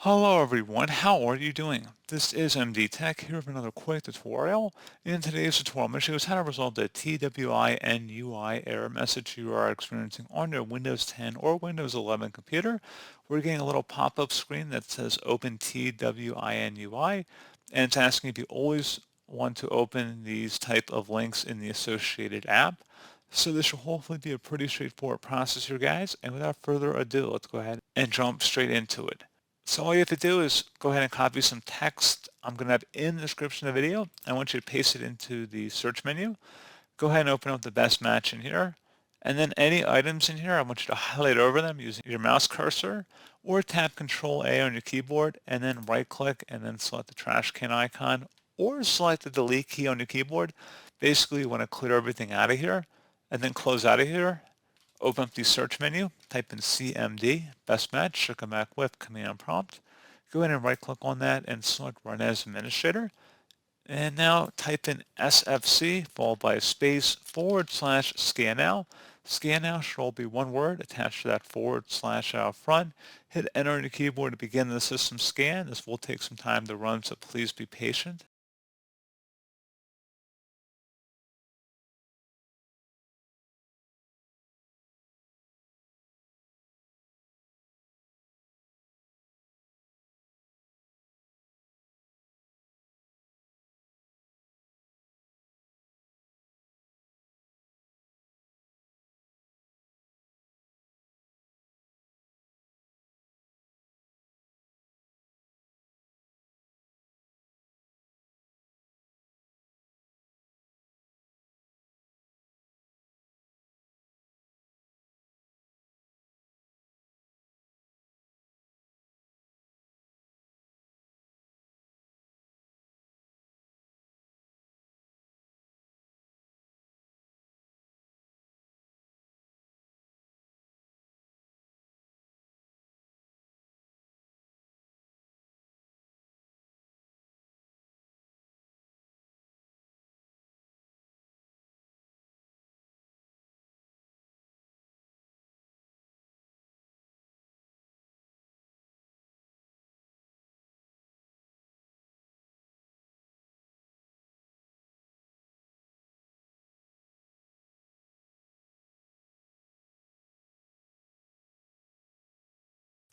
Hello everyone, how are you doing? This is MD Tech here with another quick tutorial. In today's tutorial, I'm going to show you how to resolve the TwinUI error message you are experiencing on your Windows 10 or Windows 11 computer. We're getting a little pop-up screen that says Open TwinUI, and it's asking if you always want to open these type of links in the associated app. So this should hopefully be a pretty straightforward process here, guys. And without further ado, let's go ahead and jump straight into it. So all you have to do is go ahead and copy some text I'm going to have in the description of the video. I want you to paste it into the search menu. Go ahead and open up the best match in here. And then any items in here, I want you to highlight over them using your mouse cursor or tap Control A on your keyboard and then right click and then select the trash can icon or select the delete key on your keyboard. Basically, you want to clear everything out of here and then close out of here. Open up the search menu, type in CMD, best match, should come back with command prompt. Go ahead and right click on that and select run as administrator. And now type in SFC followed by a space / scan now. Scan now should all be one word attached to that / out front. Hit enter on your keyboard to begin the system scan. This will take some time to run, so please be patient.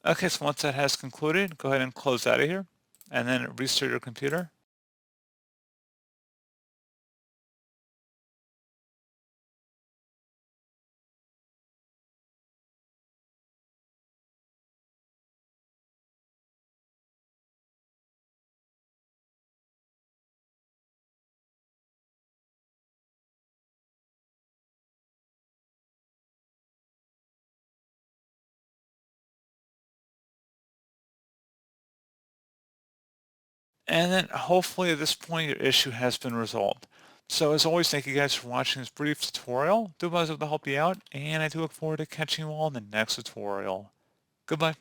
Okay, so once that has concluded, go ahead and close out of here and then restart your computer. And then hopefully at this point your issue has been resolved. So as always, thank you guys for watching this brief tutorial. Do my best to help you out, and I do look forward to catching you all in the next tutorial. Goodbye.